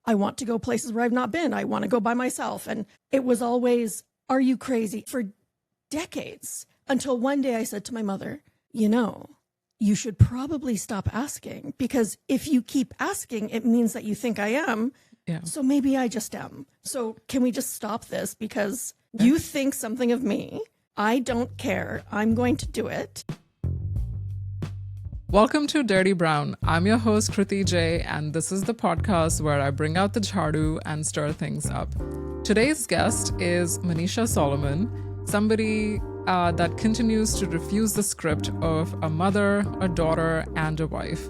I want to go places where I've not been. I want to go by myself. And it was always, are you crazy? For decades, until one day I said to my mother, you should probably stop asking, because if you keep asking, it means that you think I am. Yeah. So maybe I just am. So can we just stop this? Because you think something of me. I don't care. I'm going to do it. Welcome to Dirty Brown. I'm your host, Kriti J, and this is the podcast where I bring out the chardu and stir things up. Today's guest is Manisha Solomon, somebody that continues to refuse the script of a mother, a daughter, and a wife.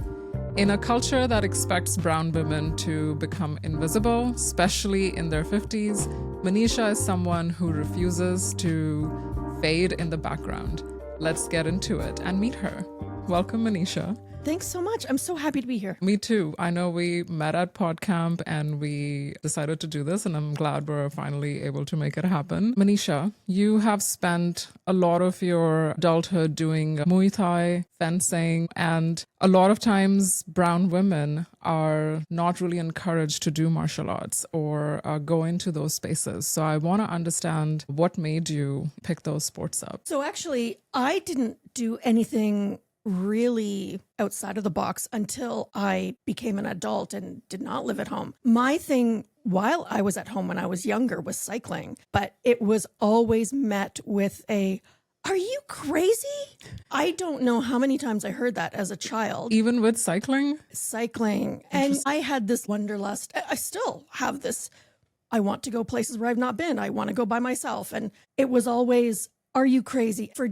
In a culture that expects brown women to become invisible, especially in their 50s, Manisha is someone who refuses to fade in the background. Let's get into it and meet her. Welcome, Manisha. Thanks so much. I'm so happy to be here. Me too. I know we met at PodCamp and we decided to do this, and I'm glad we're finally able to make it happen. Manisha, you have spent a lot of your adulthood doing Muay Thai, fencing, and a lot of times brown women are not really encouraged to do martial arts or go into those spaces. So I want to understand what made you pick those sports up. So actually, I didn't do anything really outside of the box until I became an adult and did not live at home. My thing while I was at home when I was younger was cycling, but it was always met with are you crazy? I don't know how many times I heard that as a child. Even with cycling? Cycling. And I had this wanderlust. I still have this. I want to go places where I've not been. I want to go by myself. And it was always, are you crazy? For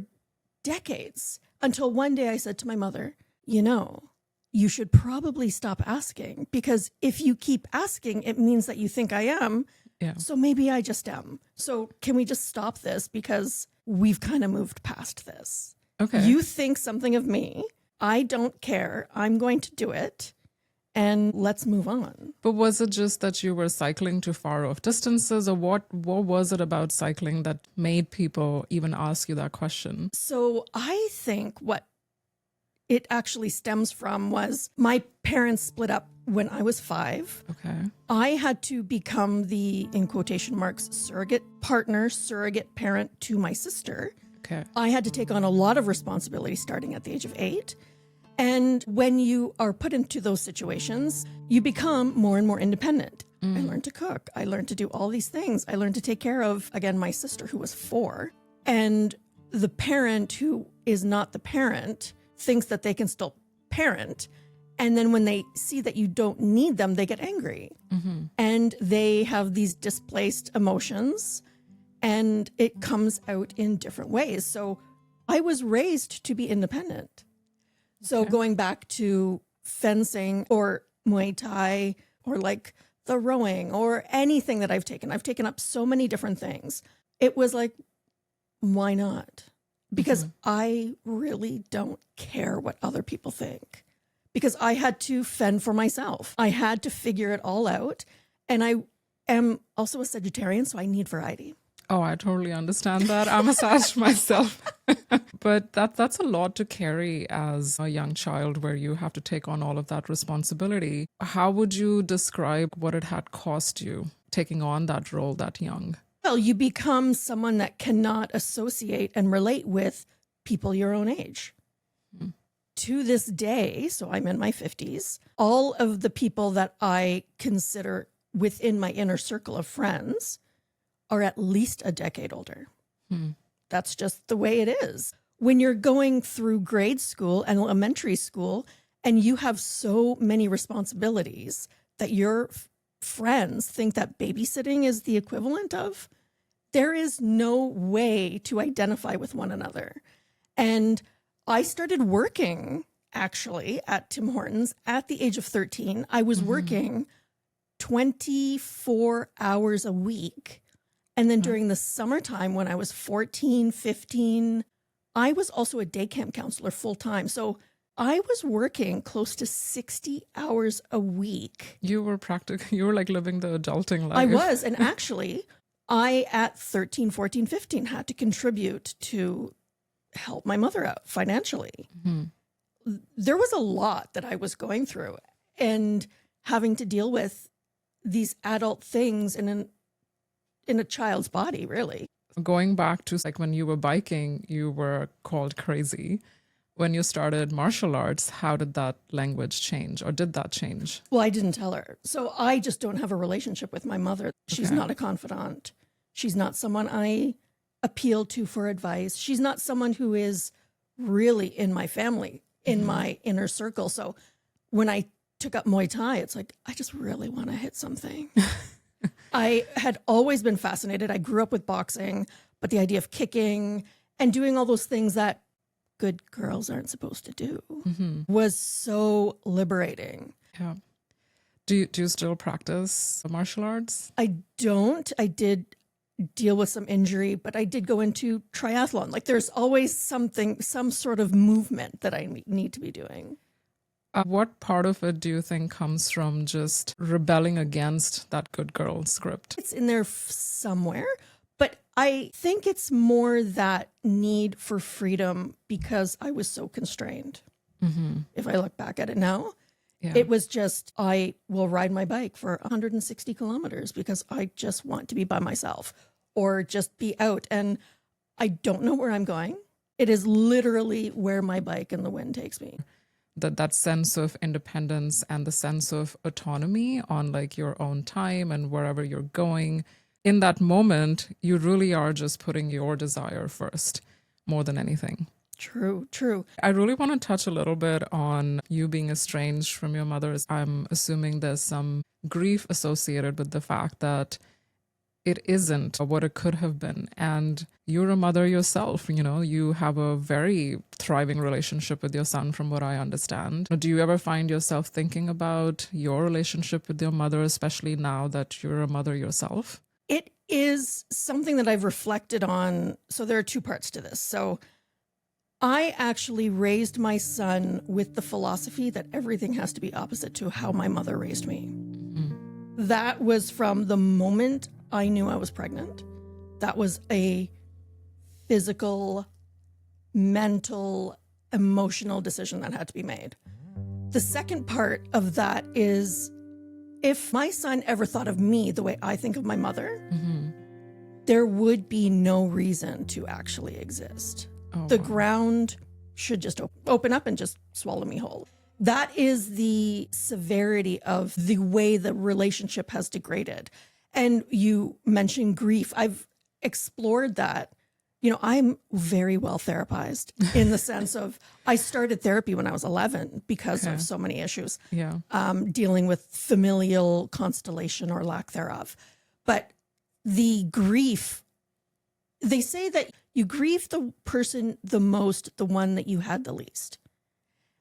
decades. Until one day I said to my mother, you should probably stop asking, because if you keep asking, it means that you think I am. Yeah. So maybe I just am. So can we just stop this, because we've kind of moved past this. Okay. You think something of me. I don't care. I'm going to do it. And let's move on. But was it just that you were cycling to far off distances, or what was it about cycling that made people even ask you that question? So I think what it actually stems from was my parents split up when I was 5. Okay. I had to become the, in quotation marks, surrogate partner, surrogate parent to my sister. Okay. I had to take on a lot of responsibility starting at the age of 8. And when you are put into those situations, you become more and more independent. I learned to cook. I learned to do all these things. I learned to take care of, again, my sister who was 4. And the parent who is not the parent thinks that they can still parent. And then when they see that you don't need them, they get angry. Mm-hmm. And they have these displaced emotions, and it comes out in different ways. So I was raised to be independent. So going back to fencing or Muay Thai or like the rowing or anything that I've taken up so many different things. It was like, why not? Because I really don't care what other people think, because I had to fend for myself. I had to figure it all out. And I am also a Sagittarian, so I need variety. Oh, I totally understand that. I'm a Sag myself. But that's a lot to carry as a young child, where you have to take on all of that responsibility. How would you describe what it had cost you taking on that role that young? Well, you become someone that cannot associate and relate with people your own age. To this day, so I'm in my 50s, all of the people that I consider within my inner circle of friends are at least a decade older. That's just the way it is. When you're going through grade school and elementary school, and you have so many responsibilities that your friends think that babysitting is the equivalent of, there is no way to identify with one another. And I started working actually at Tim Hortons at the age of 13. I was working 24 hours a week. And then during the summertime, when I was 14, 15, I was also a day camp counselor full time. So I was working close to 60 hours a week. You were like living the adulting life. I was. And actually, I at 13, 14, 15 had to contribute to help my mother out financially. There was a lot that I was going through and having to deal with these adult things in a child's body, really. Going back to like when you were biking, you were called crazy. When you started martial arts, how did that language change, or did that change? Well, I didn't tell her. So I just don't have a relationship with my mother. She's not a confidant. She's not someone I appeal to for advice. She's not someone who is really in my family, in my inner circle. So when I took up Muay Thai, it's like, I just really want to hit something. I had always been fascinated. I grew up with boxing, but the idea of kicking and doing all those things that good girls aren't supposed to do was so liberating. Yeah. Do you still practice martial arts? I don't. I did deal with some injury, but I did go into triathlon. Like there's always something, some sort of movement that I need to be doing. What part of it do you think comes from just rebelling against that good girl script? It's in there somewhere, but I think it's more that need for freedom because I was so constrained. If I look back at it now, it was just, I will ride my bike for 160 kilometers because I just want to be by myself or just be out. And I don't know where I'm going. It is literally where my bike and the wind takes me. That sense of independence and the sense of autonomy on like your own time and wherever you're going. In that moment, you really are just putting your desire first more than anything. True, true. I really want to touch a little bit on you being estranged from your mother. I'm assuming there's some grief associated with the fact that it isn't what it could have been. And you're a mother yourself, you know, you have a very thriving relationship with your son, from what I understand. Do you ever find yourself thinking about your relationship with your mother, especially now that you're a mother yourself? It is something that I've reflected on. So there are two parts to this. So I actually raised my son with the philosophy that everything has to be opposite to how my mother raised me. That was from the moment I knew I was pregnant. That was a physical, mental, emotional decision that had to be made. The second part of that is if my son ever thought of me the way I think of my mother, there would be no reason to actually exist. The ground should just open up and just swallow me whole. That is the severity of the way the relationship has degraded. And you mentioned grief. I've explored that. You know, I'm very well therapized in the sense of I started therapy when I was 11 because of so many issues. Dealing with familial constellation or lack thereof. But the grief, they say that you grieve the person the most, the one that you had the least,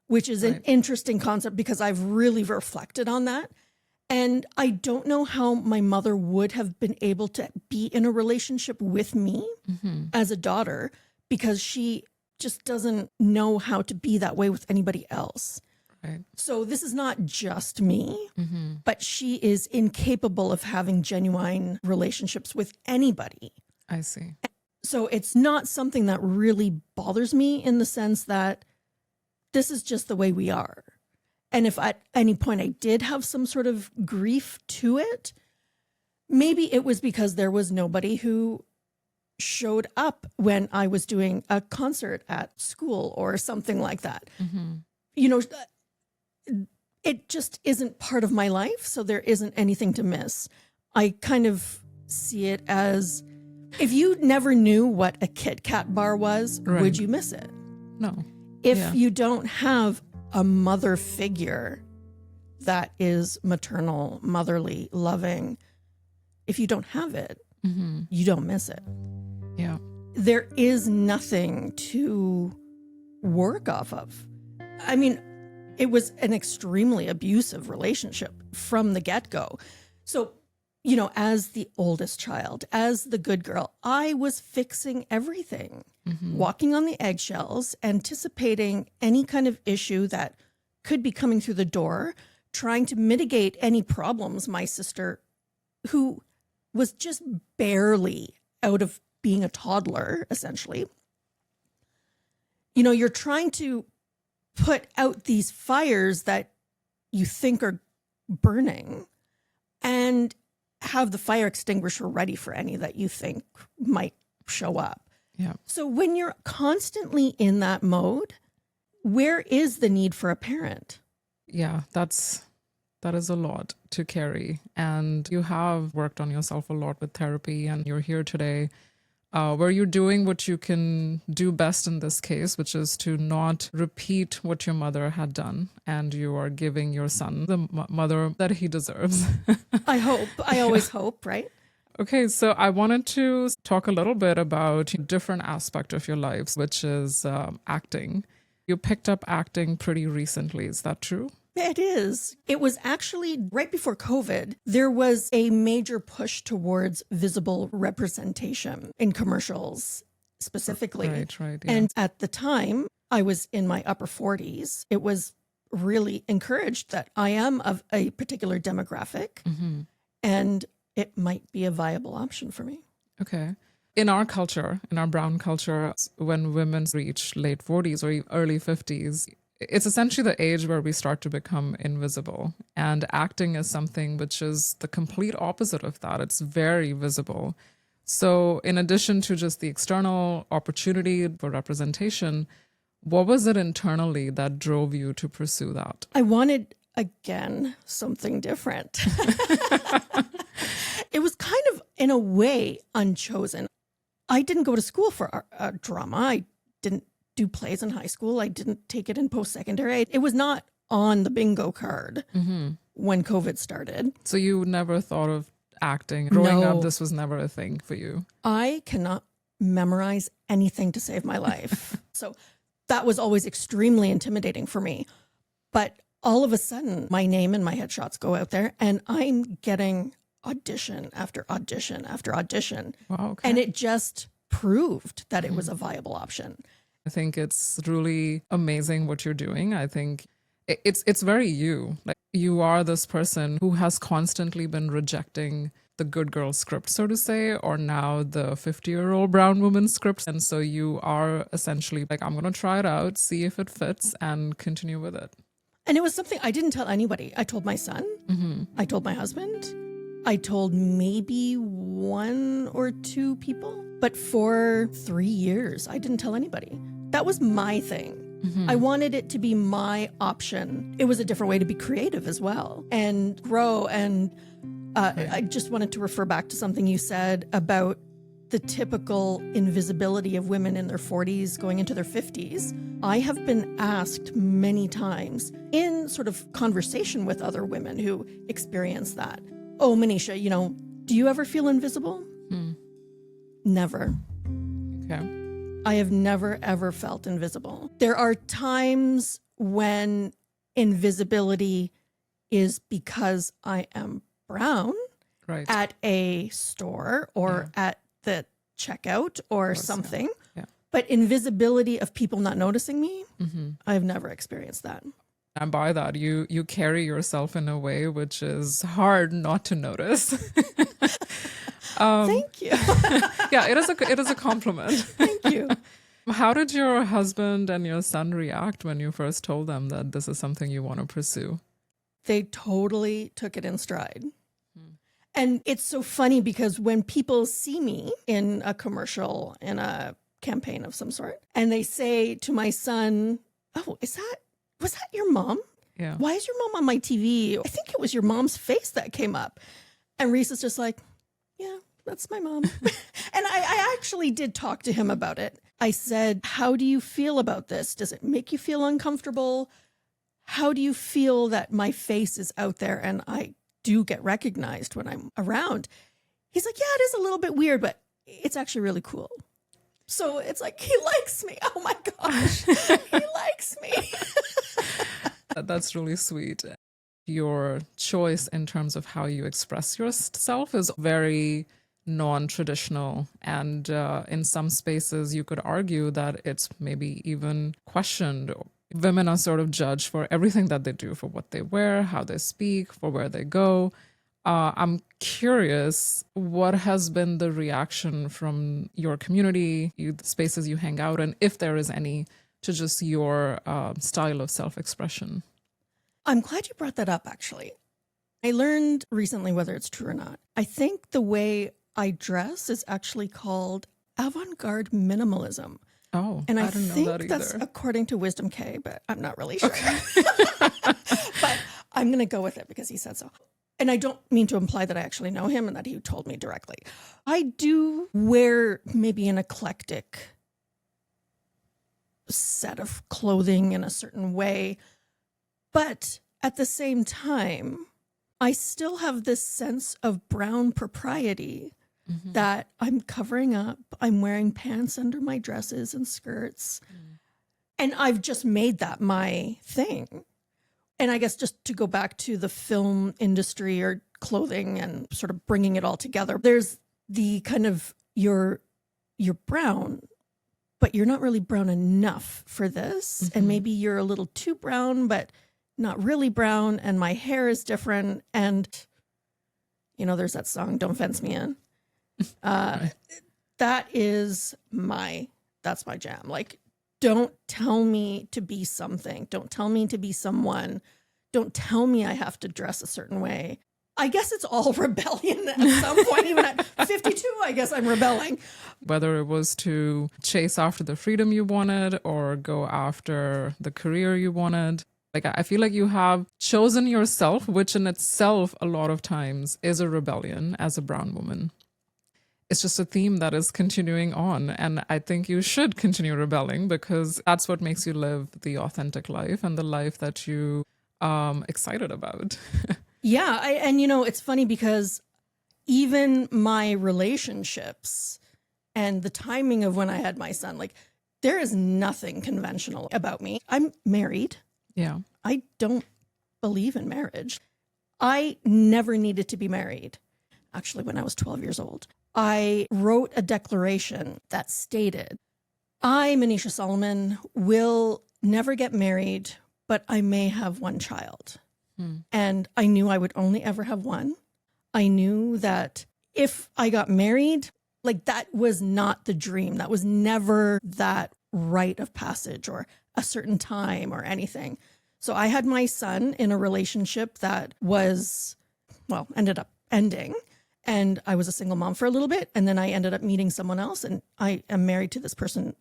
which is an interesting concept because I've really reflected on that. And I don't know how my mother would have been able to be in a relationship with me as a daughter because she just doesn't know how to be that way with anybody else. So this is not just me, but she is incapable of having genuine relationships with anybody. I see. So it's not something that really bothers me in the sense that this is just the way we are. And if at any point I did have some sort of grief to it, maybe it was because there was nobody who showed up when I was doing a concert at school or something like that. You know, it just isn't part of my life. So there isn't anything to miss. I kind of see it as if you never knew what a Kit Kat bar was, would you miss it? No. If you don't have a mother figure that is maternal, motherly, loving, if you don't have it, you don't miss it. Yeah. There is nothing to work off of. I mean, it was an extremely abusive relationship from the get-go. So, you know, as the oldest child, as the good girl, I was fixing everything, walking on the eggshells, anticipating any kind of issue that could be coming through the door, trying to mitigate any problems my sister, who was just barely out of being a toddler, essentially. You know, you're trying to put out these fires that you think are burning. and have the fire extinguisher ready for any that you think might show up. Yeah. So when you're constantly in that mode, where is the need for a parent? Yeah, that is a lot to carry. And you have worked on yourself a lot with therapy, and you're here today where you're doing what you can do best in this case, which is to not repeat what your mother had done. And you are giving your son the mother that he deserves. I hope. I always hope, right? Okay, so I wanted to talk a little bit about a different aspect of your life, which is acting. You picked up acting pretty recently. Is that true? It is. It was actually right before COVID. There was a major push towards visible representation in commercials specifically. Right. Yeah. And at the time, I was in my upper 40s. It was really encouraged that I am of a particular demographic and it might be a viable option for me. Okay. In our culture, in our brown culture, when women reach late 40s or early 50s, it's essentially the age where we start to become invisible. And acting is something which is the complete opposite of that. It's very visible. So in addition to just the external opportunity for representation, what was it internally that drove you to pursue that? I wanted, again, something different. It was kind of, in a way, unchosen. I didn't go to school for drama. I didn't do plays in high school. I didn't take it in post-secondary. It was not on the bingo card when COVID started. So you never thought of acting? Growing No. up, this was never a thing for you? I cannot memorize anything to save my life. So that was always extremely intimidating for me. But all of a sudden, my name and my headshots go out there and I'm getting audition after audition after audition. Wow, okay. And it just proved that it was a viable option. I think it's really amazing what you're doing. I think it's very you. Like, you are this person who has constantly been rejecting the good girl script, so to say, or now the 50-year-old brown woman script. And so you are essentially like, I'm going to try it out, see if it fits, and continue with it. And it was something I didn't tell anybody. I told my son. I told my husband. I told maybe one or two people. But for 3 years, I didn't tell anybody. That was my thing. I wanted it to be my option. It was a different way to be creative as well and grow. And I just wanted to refer back to something you said about the typical invisibility of women in their 40s going into their 50s. I have been asked many times in sort of conversation with other women who experience that. Oh, Manisha, do you ever feel invisible? Never. Okay. I have never, ever felt invisible. There are times when invisibility is because I am brown Right. at a store or at the checkout or something. Yeah. But invisibility of people not noticing me, I've never experienced that. And by that, you carry yourself in a way which is hard not to notice. Thank you. Yeah, it is a compliment. Thank you. How did your husband and your son react when you first told them that this is something you want to pursue? They totally took it in stride. And it's so funny because when people see me in a commercial, in a campaign of some sort, and they say to my son, oh, was that your mom? Yeah. Why is your mom on my TV? I think it was your mom's face that came up. And Reese is just like, yeah, that's my mom. And I actually did talk to him about it. I said, how do you feel about this? Does it make you feel uncomfortable? How do you feel that my face is out there and I do get recognized when I'm around? He's like, yeah, it is a little bit weird, but it's actually really cool. So it's like, he likes me. Oh my gosh, he likes me. That's really sweet. Your choice in terms of how you express yourself is very non-traditional. And in some spaces, you could argue that it's maybe even questioned. Women are sort of judged for everything that they do, for what they wear, how they speak, for where they go. I'm curious, what has been the reaction from your community, the spaces you hang out in, if there is any, to just your style of self-expression? I'm glad you brought that up, actually. I learned recently whether it's true or not. I think the way I dress is actually called avant-garde minimalism. Oh, And I didn't know think that that's either. according to Wisdom K, but I'm not really sure. Okay. But I'm going to go with it because he said so. And I don't mean to imply that I actually know him and that he told me directly. I do wear maybe an eclectic set of clothing in a certain way. But at the same time, I still have this sense of brown propriety that I'm covering up. I'm wearing pants under my dresses and skirts. And I've just made that my thing. And I guess just to go back to the film industry or clothing and sort of bringing it all together, there's the kind of you're brown, but you're not really brown enough for this. And maybe you're a little too brown, but not really brown. And my hair is different. And, you know, there's that song, Don't Fence Me In. Right. That's my jam. Like, don't tell me to be something. Don't tell me to be someone. Don't tell me I have to dress a certain way. I guess it's all rebellion at some point. Even at 52, I guess I'm rebelling. Whether it was to chase after the freedom you wanted or go after the career you wanted. Like, I feel like you have chosen yourself, which in itself, a lot of times, is a rebellion as a brown woman. It's just a theme that is continuing on. And I think you should continue rebelling because that's what makes you live the authentic life and the life that you excited about. Yeah. And, you know, it's funny because even my relationships and the timing of when I had my son, like, there is nothing conventional about me. I'm married. Yeah. I don't believe in marriage. I never needed to be married. Actually, when I was 12 years old, I wrote a declaration that stated, I, Manisha Solomon, will never get married, but I may have one child. And I knew I would only ever have one. I knew that if I got married, like, that was not the dream. That was never that rite of passage or a certain time or anything. So I had my son in a relationship that was, well, ended up ending. And I was a single mom for a little bit. And then I ended up meeting someone else. And I am married to this person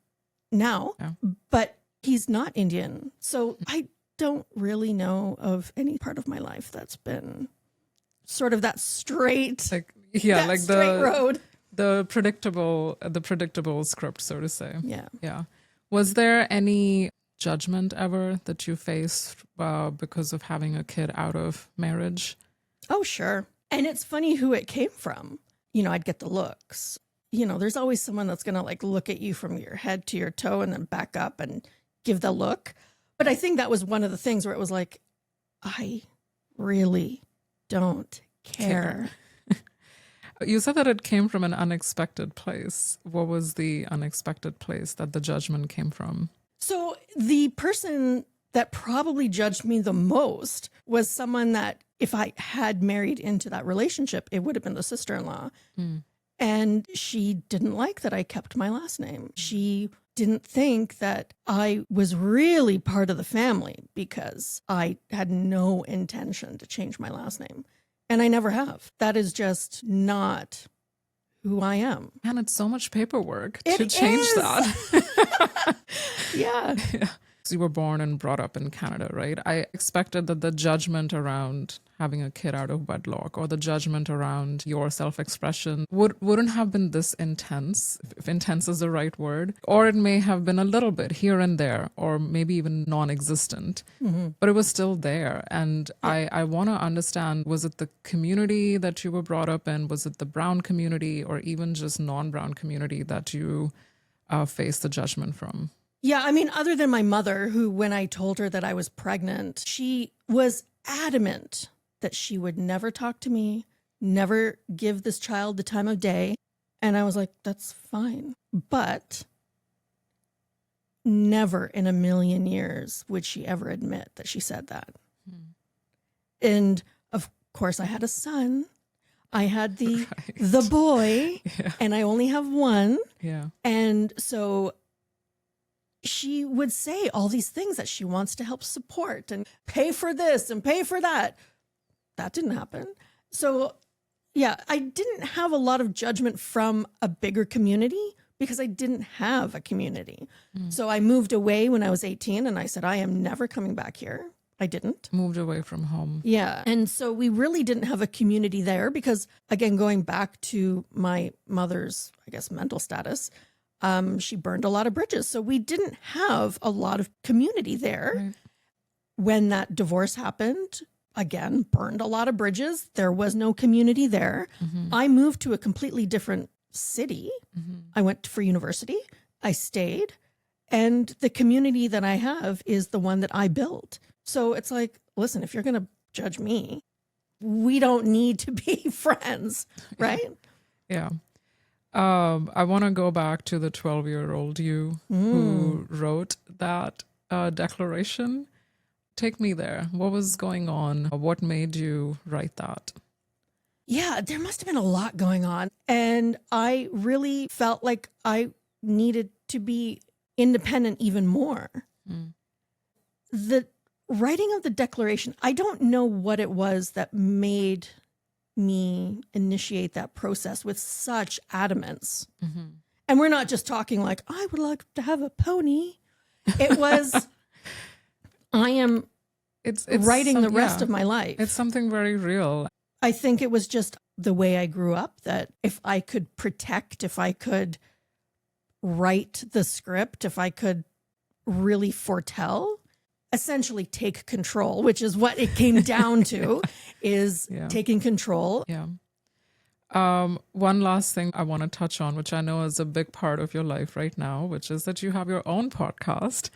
now, but he's not Indian. So I don't really know of any part of my life that's been sort of that straight, Like, yeah, like straight road. The predictable script, so to say. Yeah. Yeah. Was there any judgment ever that you faced because of having a kid out of marriage? Oh, sure. And it's funny who it came from. You know, I'd get the looks. You know, there's always someone that's going to like look at you from your head to your toe and then back up and give the look. But I think that was one of the things where it was like, I really don't care. You said that it came from an unexpected place. What was the unexpected place that the judgment came from? So the person that probably judged me the most was someone that if I had married into that relationship, it would have been the sister-in-law. And she didn't like that I kept my last name. She didn't think that I was really part of the family because I had no intention to change my last name. And I never have. That is just not who I am. Man, it's so much paperwork It to change is. that. Yeah. So you were born and brought up in Canada, right? I expected that the judgment around having a kid out of wedlock or the judgment around your self-expression wouldn't have been this intense, if intense is the right word, or it may have been a little bit here and there, or maybe even non-existent, but it was still there. And I want to understand, was it the community that you were brought up in? Was it the brown community or even just non-brown community that you faced the judgment from? Yeah, I mean, other than my mother, who, when I told her that I was pregnant, she was adamant that she would never talk to me, never give this child the time of day. And I was like, that's fine. But never in a million years would she ever admit that she said that. And of course, I had a son. I had the boy, and I only have one. Yeah. And so she would say all these things that she wants to help support and pay for this and pay for that. that didn't happen. So yeah, I didn't have a lot of judgment from a bigger community because I didn't have a community. So I moved away when I was 18 and I said, I am never coming back here. I didn't. Moved away from home. Yeah. And so we really didn't have a community there because, again, going back to my mother's, I guess, mental status, she burned a lot of bridges. So we didn't have a lot of community there. Right. When that divorce happened, again, burned a lot of bridges. There was no community there. I moved to a completely different city. I went for university. I stayed. And the community that I have is the one that I built. So it's like, listen, if you're going to judge me, we don't need to be friends, right? Yeah. I want to go back to the 12-year-old you who wrote that declaration. Take me there. What was going on? What made you write that? Yeah, there must have been a lot going on. And I really felt like I needed to be independent even more. The writing of the declaration, I don't know what it was that made me initiate that process with such adamance. And we're not just talking like, I would like to have a pony. It was, I am It's writing the rest of my life. It's something very real. I think it was just the way I grew up, that if I could protect, if I could write the script, if I could really foretell, essentially take control, which is what it came down to, is taking control. Yeah. One last thing I want to touch on, which I know is a big part of your life right now, which is that you have your own podcast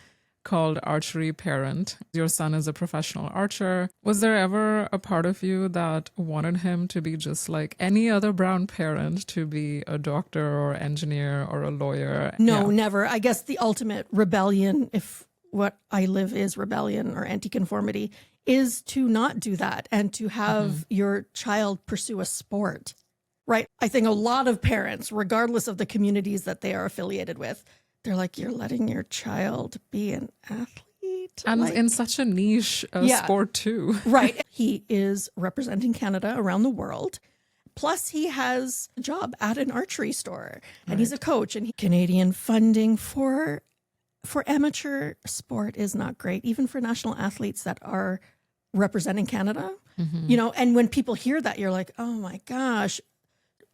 called Archery Parent. Your son is a professional archer. Was there ever a part of you that wanted him to be just like any other brown parent, to be a doctor or engineer or a lawyer? No, never. I guess the ultimate rebellion, if what I live is rebellion or anti-conformity, is to not do that and to have your child pursue a sport, right? I think a lot of parents, regardless of the communities that they are affiliated with, they're like, you're letting your child be an athlete. And like, in such a niche sport too. Right. He is representing Canada around the world. Plus he has a job at an archery store and he's a coach, and Canadian funding for amateur sport is not great, even for national athletes that are representing Canada. You know, and when people hear that, you're like, oh my gosh,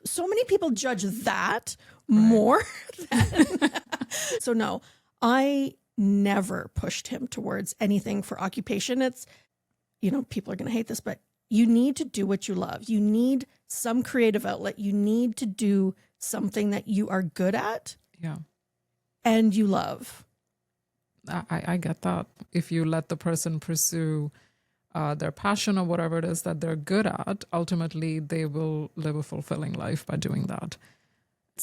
so many people judge that more than so no, I never pushed him towards anything for occupation. It's, you know, people are going to hate this, but you need to do what you love. You need some creative outlet. You need to do something that you are good at. Yeah. And you love. I get that. If you let the person pursue their passion or whatever it is that they're good at, ultimately they will live a fulfilling life by doing that.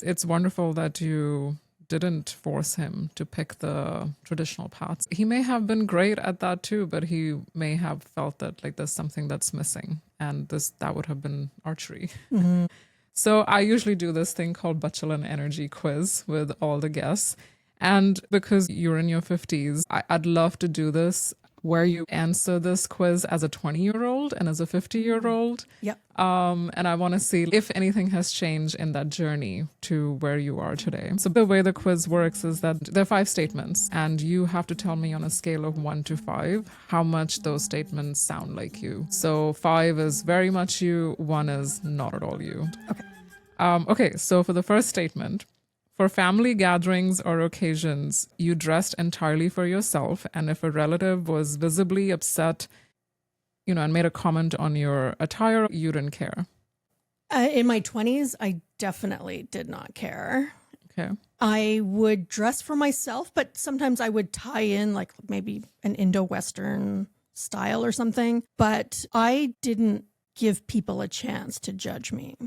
It's wonderful that you didn't force him to pick the traditional paths. He may have been great at that too, but he may have felt that like there's something that's missing, and that would have been archery. So I usually do this thing called Badchalan energy quiz with all the guests. And because you're in your 50s, I'd love to do this where you answer this quiz as a 20-year-old and as a 50-year-old. Yep. And I want to see if anything has changed in that journey to where you are today. So the way the quiz works is that there are 5 statements, and you have to tell me on a scale of 1 to 5 how much those statements sound like you. So 5 is very much you, 1 is not at all you. Okay. Okay, so for the first statement, for family gatherings or occasions, you dressed entirely for yourself, and if a relative was visibly upset, you know, and made a comment on your attire, you didn't care. In my 20s, I definitely did not care. Okay. I would dress for myself, but sometimes I would tie in like maybe an Indo-Western style or something. But I didn't give people a chance to judge me.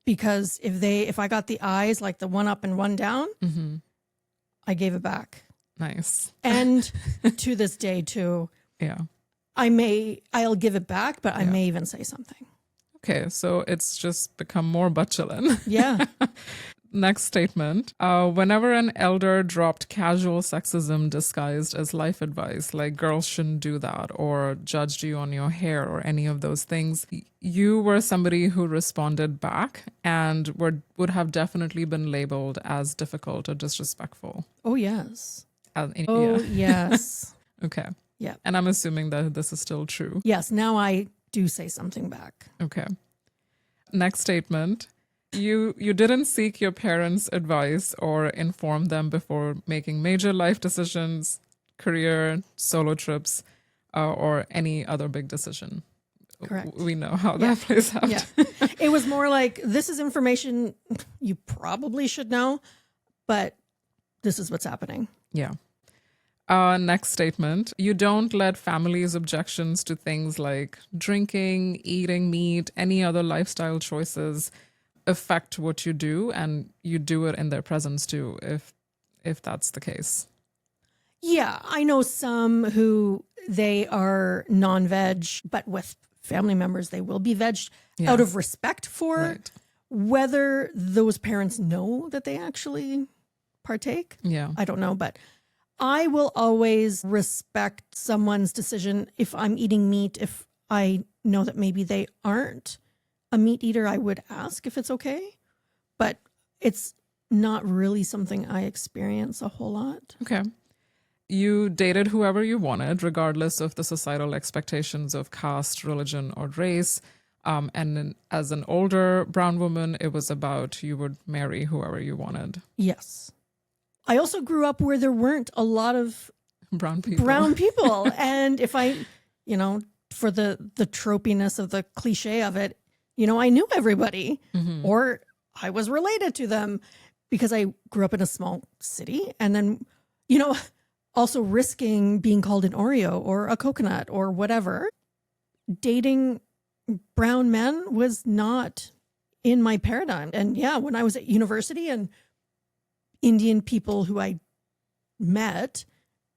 Because if I got the eyes, like the one up and one down, I gave it back. Nice. And to this day too, Yeah. I'll give it back, but I may even say something. Okay, so it's just become more Badchalan. Yeah. Next statement. Whenever an elder dropped casual sexism disguised as life advice, like girls shouldn't do that, or judged you on your hair or any of those things, you were somebody who responded back and would have definitely been labeled as difficult or disrespectful. Oh, yes. Yeah. Yes. Okay. Yeah. And I'm assuming that this is still true. Yes. Now I do say something back. Okay. Next statement. You didn't seek your parents' advice or inform them before making major life decisions, career, solo trips, or any other big decision. Correct. We know how that plays out. Yeah. It was more like, this is information you probably should know, but this is what's happening. Yeah. Next statement. You don't let families' objections to things like drinking, eating meat, any other lifestyle choices affect what you do, and you do it in their presence too, if that's the case. Yeah, I know some who they are non-veg, but with family members they will be veg out of respect for Right. whether those parents know that they actually partake. Yeah. I don't know, but I will always respect someone's decision if I'm eating meat. If I know that maybe they aren't a meat eater, I would ask if it's okay, but it's not really something I experience a whole lot. Okay. You dated whoever you wanted, regardless of the societal expectations of caste, religion, or race. And then as an older brown woman, it was about you would marry whoever you wanted. Yes. I also grew up where there weren't a lot of Brown people. And if I, for the tropiness of the cliche of it, I knew everybody or I was related to them because I grew up in a small city. And then, also risking being called an Oreo or a coconut or whatever. Dating brown men was not in my paradigm. And yeah, when I was at university and Indian people who I met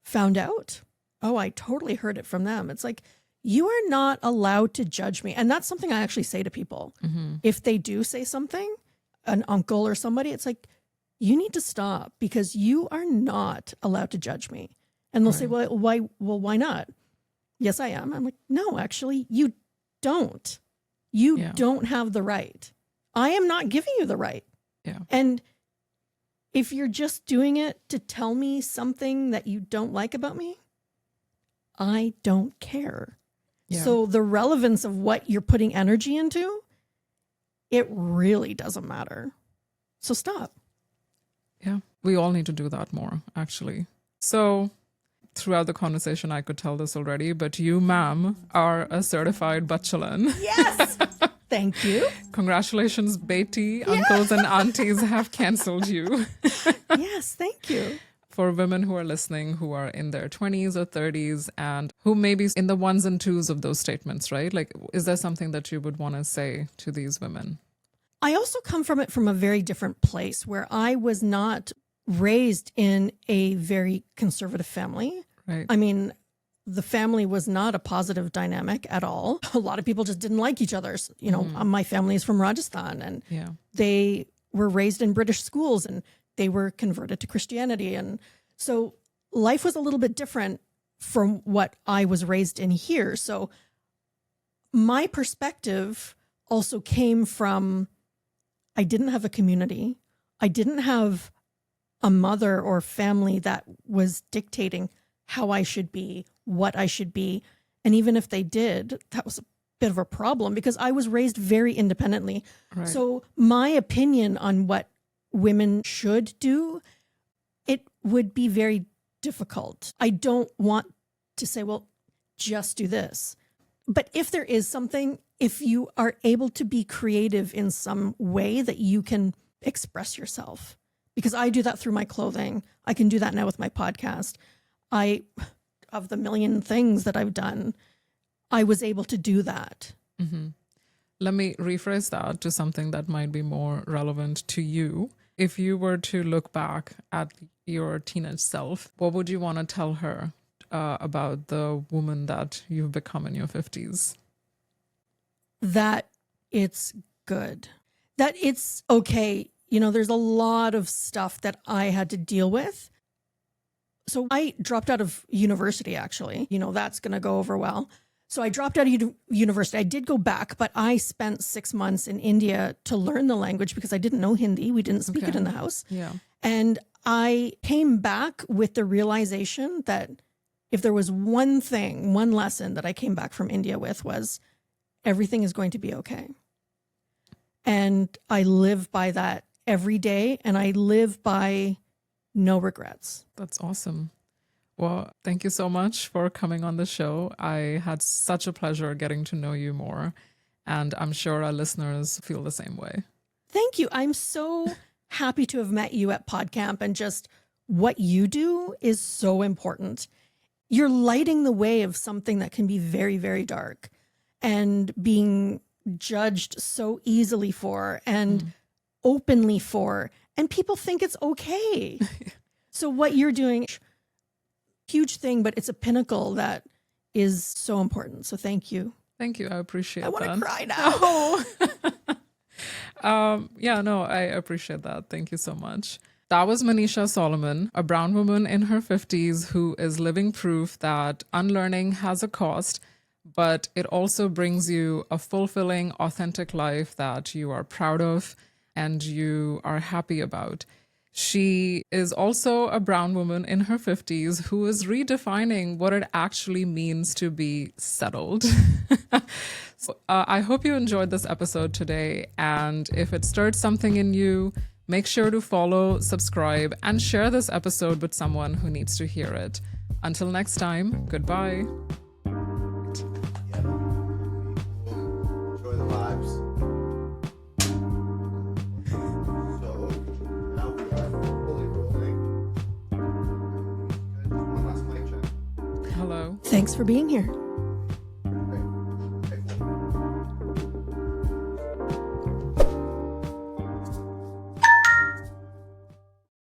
found out, I totally heard it from them. It's like, you are not allowed to judge me. And that's something I actually say to people. If they do say something, an uncle or somebody, it's like, you need to stop because you are not allowed to judge me. And they'll say, well, why not? Yes, I am. I'm like, no, actually, you don't. You don't have the right. I am not giving you the right. Yeah. And if you're just doing it to tell me something that you don't like about me, I don't care. Yeah. So the relevance of what you're putting energy into, it really doesn't matter. So stop. Yeah. We all need to do that more, actually. So throughout the conversation, I could tell this already, but you, ma'am, are a certified Badchalan. Yes. Thank you. Congratulations, Beti. Uncles and aunties have cancelled you. Yes, thank you. For women who are listening, who are in their 20s or 30s and who may be in the ones and twos of those statements, right? Like, is there something that you would want to say to these women? I also come from it from a very different place where I was not raised in a very conservative family. Right. I mean, the family was not a positive dynamic at all. A lot of people just didn't like each other. My family is from Rajasthan and they were raised in British schools and they were converted to Christianity. And so life was a little bit different from what I was raised in here. So my perspective also came from, I didn't have a community. I didn't have a mother or family that was dictating how I should be, what I should be. And even if they did, that was a bit of a problem because I was raised very independently. Right. So my opinion on what women should do, it would be very difficult. I don't want to say, well, just do this. But if there is something, if you are able to be creative in some way that you can express yourself, because I do that through my clothing. I can do that now with my podcast. Of the million things that I've done, I was able to do that. Mm-hmm. Let me rephrase that to something that might be more relevant to you. If you were to look back at your teenage self, what would you want to tell her about the woman that you've become in your 50s? That it's good. That it's okay. there's a lot of stuff that I had to deal with. So I dropped out of university, actually. That's going to go over well. So I dropped out of university. I did go back, but I spent 6 months in India to learn the language because I didn't know Hindi. We didn't speak it in the house. Yeah. And I came back with the realization that if there was one lesson that I came back from India with was everything is going to be okay. And I live by that every day, and I live by no regrets. That's awesome. Well, thank you so much for coming on the show. I had such a pleasure getting to know you more, and I'm sure our listeners feel the same way. Thank you. I'm so happy to have met you at PodCamp, and just what you do is so important. You're lighting the way of something that can be very, very dark and being judged so easily for and openly for, and people think it's okay. So what you're doing, huge thing, but it's a pinnacle that is so important. So thank you. Thank you. I appreciate that. I want to cry now. I appreciate that. Thank you so much. That was Manisha Solomon, a brown woman in her 50s who is living proof that unlearning has a cost, but it also brings you a fulfilling, authentic life that you are proud of and you are happy about. She is also a brown woman in her 50s who is redefining what it actually means to be settled. So, I hope you enjoyed this episode today. And if it stirred something in you, make sure to follow, subscribe, and share this episode with someone who needs to hear it. Until next time, goodbye. Enjoy the vibes. Hello. Thanks for being here.